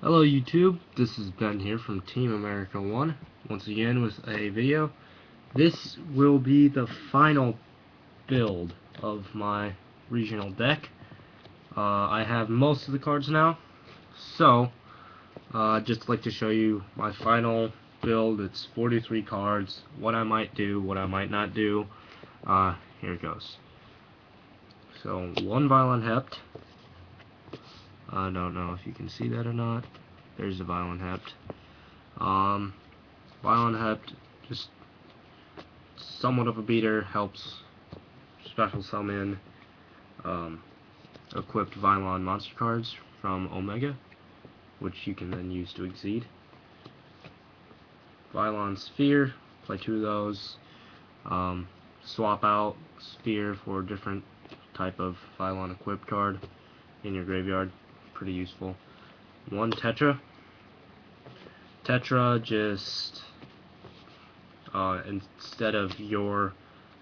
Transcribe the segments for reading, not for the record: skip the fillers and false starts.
Hello YouTube, this is Ben here from Team America 1, once again with a video. This will be the final build of my regional deck. I have most of the cards now, so just like to show you my final build. It's 43 cards, what I might do, what I might not do. Here it goes. So, one Vylon Hept. I don't know if you can see that or not. There's the Vylon Hept. Vylon Hept, just somewhat of a beater, helps special summon equipped Vylon monster cards from Omega, which you can then use to exceed. Vylon Sphere, play 2 of those. Swap out Sphere for a different type of Vylon equipped card in your graveyard. Pretty useful. 1 Tetra. Tetra, just instead of your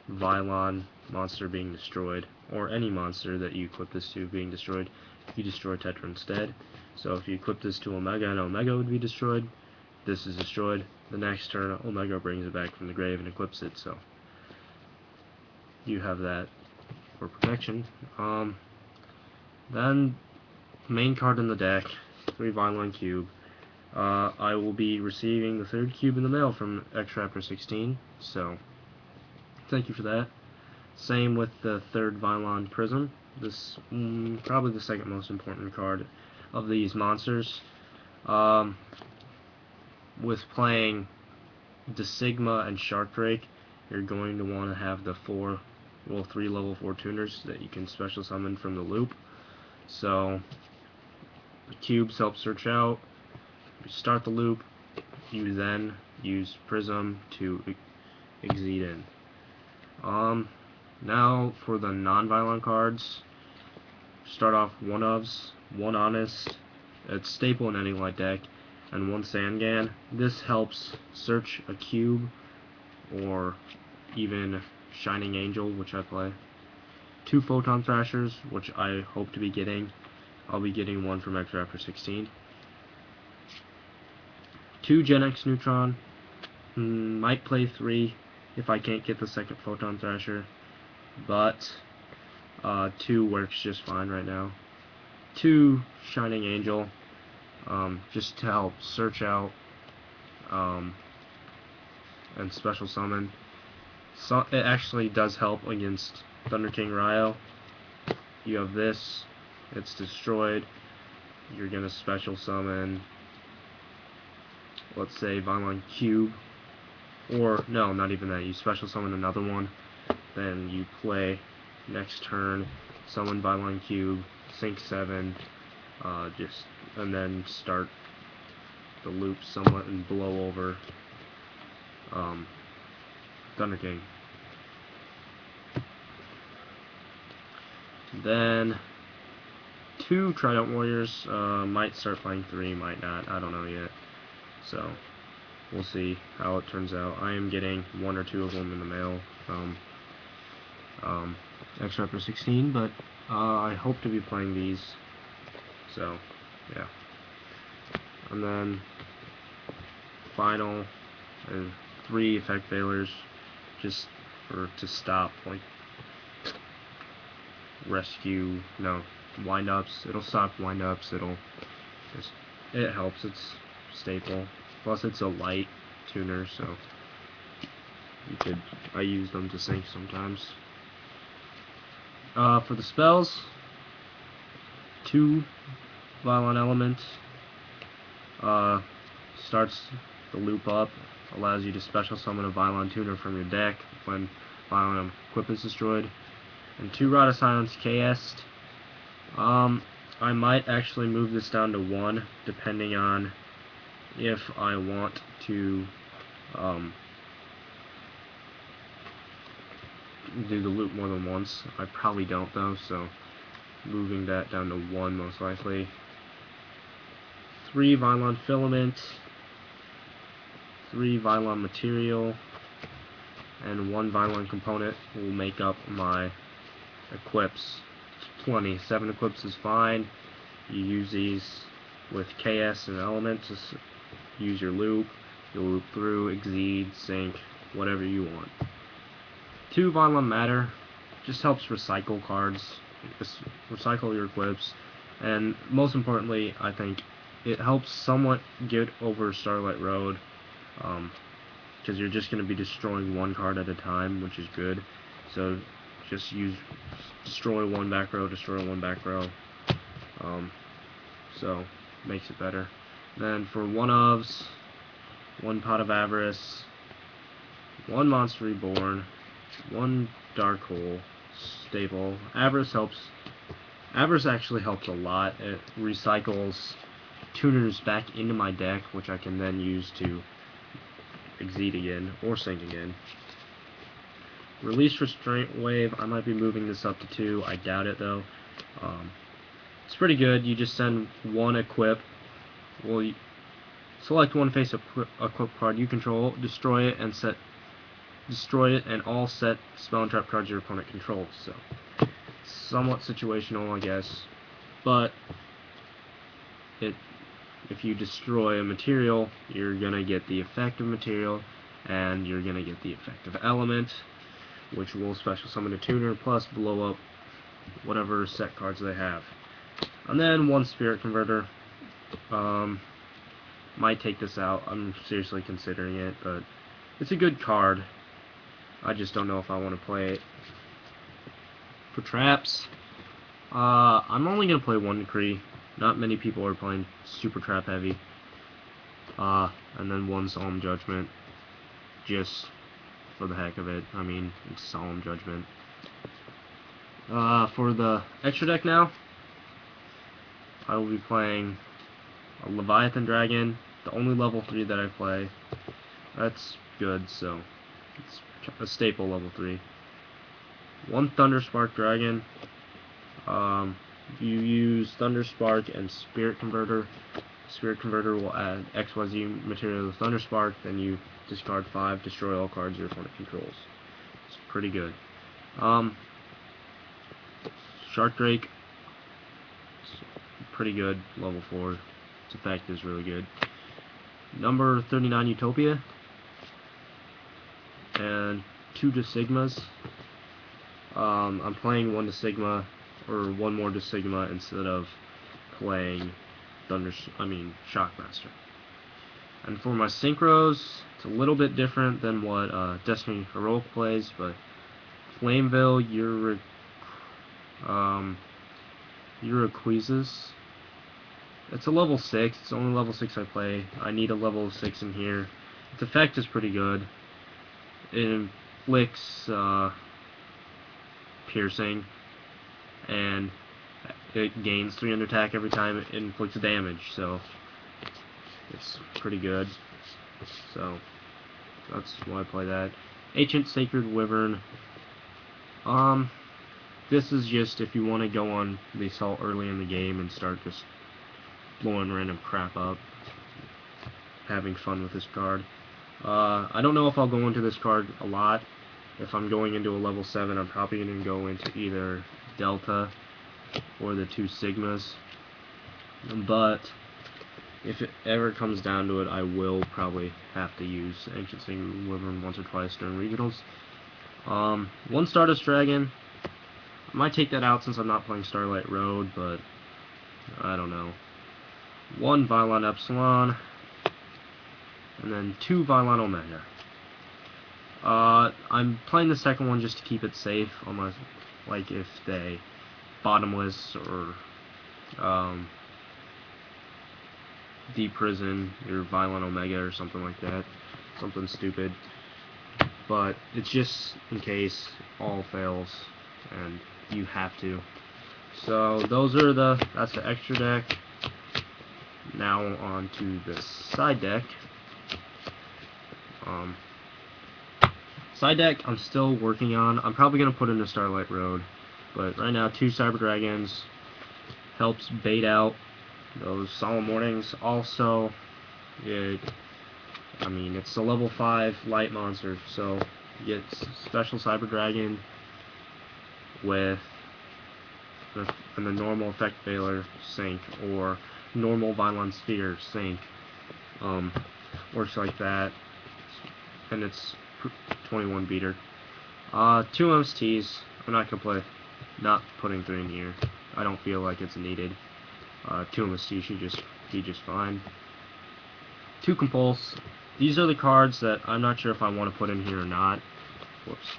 Vylon monster being destroyed, or any monster that you equip this to being destroyed, you destroy Tetra instead. So if you equip this to Omega and Omega would be destroyed, this is destroyed. The next turn, Omega brings it back from the grave and equips it, so you have that for protection. Then, main card in the deck, 3 Vylon Cube. I will be receiving the 3rd cube in the mail from X-Raptor 16, so thank you for that. Same with the 3rd Vylon Prism. This probably the second most important card of these monsters. With playing Desigma and Sharkdrake, you're going to want to have the 3 level 4 tuners that you can special summon from the loop. So the cubes help search out. You start the loop, you then use Prism to exceed in. Now for the non-Vylon cards. Start off 1 ofs, 1 Honest, it's staple in any light deck, and 1 Sangan. This helps search a cube, or even Shining Angel, which I play. 2 Photon Thrashers, which I hope to be getting. I'll be getting 1 from X-Raptor 16. 2 Gen X Neutron. Might play 3 if I can't get the 2nd Photon Thrasher, but 2 works just fine right now. 2 Shining Angel, just to help search out and special summon. So it actually does help against Thunder King Ryo. You have this, it's destroyed. You're gonna special summon, let's say, Vylon Cube, or no, not even that. You special summon another one, then you play next turn, summon Vylon Cube, sink 7, and then start the loop somewhat and blow over Thunder King. Then 2 Trident Warriors, might start playing 3, might not, I don't know yet. So we'll see how it turns out. I am getting 1 or 2 of them in the mail from X-Raptor 16, but I hope to be playing these. So yeah. And then final 3 effect failures, just to stop, like, wind-ups. It'll stop wind-ups. It helps. It's staple. Plus, it's a light tuner, so I use them to sync sometimes. For the spells, 2 Vylon Element. Starts the loop up, allows you to special summon a Vylon tuner from your deck when Vylon Equip is destroyed. And 2 Rod of Silence KS'd. I might actually move this down to 1, depending on if I want to do the loop more than once. I probably don't though, so moving that down to 1 most likely. 3 Vylon Filament, 3 Vylon Material, and 1 Vylon Component will make up my equips. Plenty. 7 equips is fine. You use these with KS and Element. Just use your loop. You'll loop through, exceed, sync, whatever you want. 2 Vylon Matter just helps recycle cards, recycle your equips, and most importantly, I think it helps somewhat get over Starlight Road, because you're just going to be destroying one card at a time, which is good. So just destroy one back row, destroy one back row. So makes it better. Then for 1-ofs, 1 Pot of Avarice, 1 Monster Reborn, 1 Dark Hole, staple. Avarice actually helps a lot. It recycles tuners back into my deck, which I can then use to exceed again or sync again. Release Restraint Wave. I might be moving this up to 2. I doubt it though. It's pretty good. You just send 1 equip. Well, select 1 face equip card you control, destroy it, and all set spell and trap cards your opponent controls. So, somewhat situational, I guess. But if you destroy a material, you're gonna get the effect of material, and you're gonna get the effect of element, which will special summon a tuner plus blow up whatever set cards they have. And then 1 Spirit Converter. Might take this out. I'm seriously considering it, but it's a good card. I just don't know if I want to play it. For traps, I'm only going to play 1 Decree. Not many people are playing super trap heavy. And then 1 Solemn Judgment. Just for the heck of it. I mean, it's Solemn Judgment. For the extra deck now, I will be playing a Leviathan Dragon, the only level 3 that I play. That's good, so it's a staple level 3. 1 Thunderspark Dragon. You use Thunderspark and Spirit Converter. Spirit Converter will add XYZ material to Thunderspark, then you discard 5, destroy all cards your opponent controls. It's pretty good. Shark Drake, pretty good, level 4. Its effect is really good. Number 39 Utopia, and 2 Sigmas. I'm playing 1 Sigma, or 1 more Sigma instead of playing Shockmaster. And for my synchros, it's a little bit different than what Destiny Heroic plays, but Flameville, Uriquizas. It's a level 6. It's only level 6 I play. I need a level 6 in here. Its effect is pretty good. It inflicts piercing, and it gains 300 attack every time it inflicts damage, so it's pretty good. So that's why I play that. Ancient Sacred Wyvern. This is just if you want to go on the assault early in the game and start just blowing random crap up, having fun with this card. I don't know if I'll go into this card a lot. If I'm going into a level 7, I'm probably going to go into either Delta or the 2 Sigmas. But if it ever comes down to it, I will probably have to use Ancient Sacred Wyvern once or twice during regionals. 1 Stardust Dragon. I might take that out since I'm not playing Starlight Road, but I don't know. 1 Vylon Epsilon, and then 2 Vylon Omega. I'm playing the second one just to keep it safe, unless, like, if they bottomless or deep prison your Vylon Omega or something like that, something stupid. But it's just in case all fails and you have to. So that's the extra deck. Now on to the side deck. Side deck I'm still working on. I'm probably going to put into Starlight Road. But right now, 2 Cyber Dragons helps bait out those Solemn Warnings. Also, it's a level 5 light monster, so you get special Cyber Dragon with the normal effect Veiler sync, or normal Vylon sphere sink. Works like that, and it's 21 beater. 2 MSTs. I'm not gonna play. Not putting 3 in here. I don't feel like it's needed. 2 MSTs should be just fine. 2 Compulse. These are the cards that I'm not sure if I want to put in here or not. Whoops.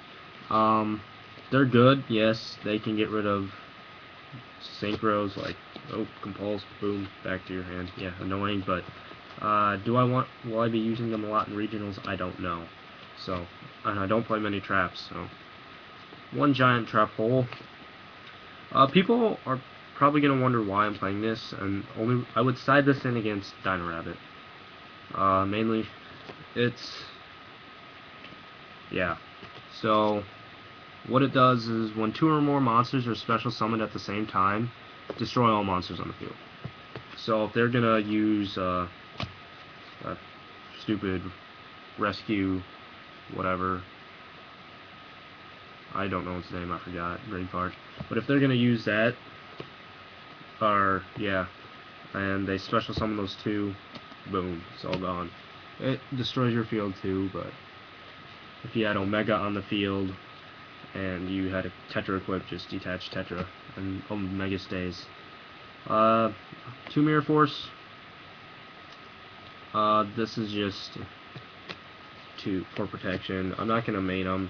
They're good, yes. They can get rid of synchros, like, oh, Compulse, boom, back to your hand. Yeah, annoying, but will I be using them a lot in regionals? I don't know. So, and I don't play many traps, so 1 giant trap hole. People are probably gonna wonder why I'm playing this, and I would side this in against Dino Rabbit. Mainly, yeah. So, what it does is when 2 or more monsters are special summoned at the same time, destroy all monsters on the field. So if they're gonna use a stupid rescue, whatever, I don't know its name, I forgot, brain fart. But if they're gonna use that, and they special summon those 2, boom, it's all gone. It destroys your field too, but if you had Omega on the field and you had a Tetra equipped, just detach Tetra and Omega stays. 2 Mirror Force. This is just for protection. I'm not gonna main them.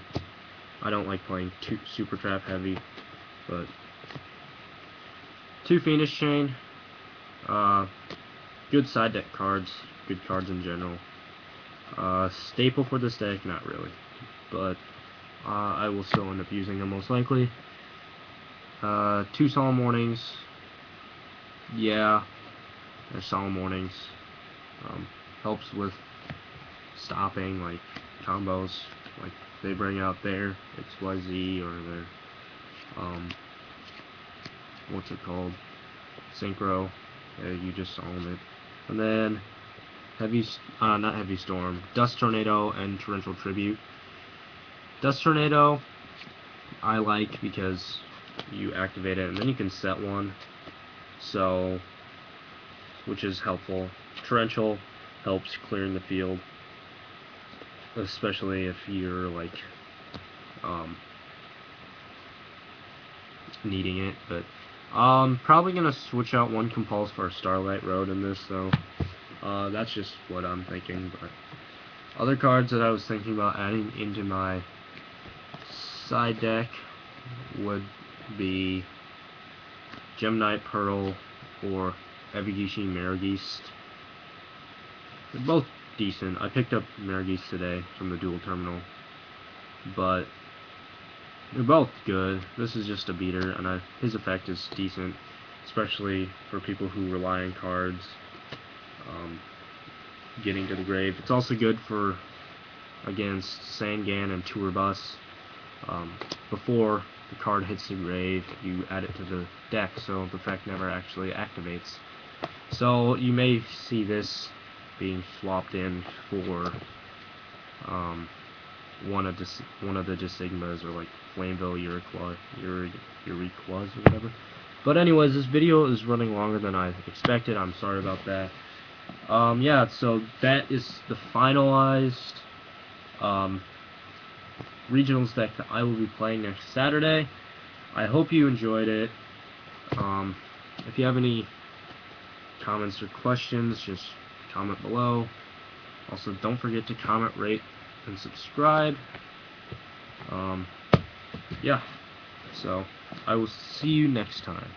I don't like playing too super trap heavy, but 2 Phoenix Chain. Good side deck cards. Good cards in general. Staple for this deck, not really, but I will still end up using them most likely. 2 Solemn Warnings. Yeah, they're Solemn Warnings. Helps with stopping, like, combos. Like, they bring out their XYZ or their, what's it called? Synchro. Yeah, you just Solemn it. And then, not Heavy Storm. Dust Tornado and Torrential Tribute. Dust Tornado, I like because you activate it and then you can set one, so, which is helpful. Torrential helps clearing the field, especially if you're like needing it. But probably gonna switch out 1 Compulse for a Starlight Road in this, though. That's just what I'm thinking. But other cards that I was thinking about adding into my side deck would be Gemini Pearl or Evigishi Marigeist. They're both decent. I picked up Marigeist today from the dual terminal, but they're both good. This is just a beater, and his effect is decent, especially for people who rely on cards getting to the grave. It's also good for against Sangan and Tour Bus. Before the card hits the grave, you add it to the deck, so the effect never actually activates. So you may see this being swapped in for one of the Desigmas, or like Flameville, Uriquas, or whatever. But anyways, this video is running longer than I expected. I'm sorry about that. Yeah, so that is the finalized regionals deck that I will be playing next Saturday. I hope you enjoyed it. If you have any comments or questions, just comment below. Also, don't forget to comment, rate, and subscribe. Yeah, so I will see you next time.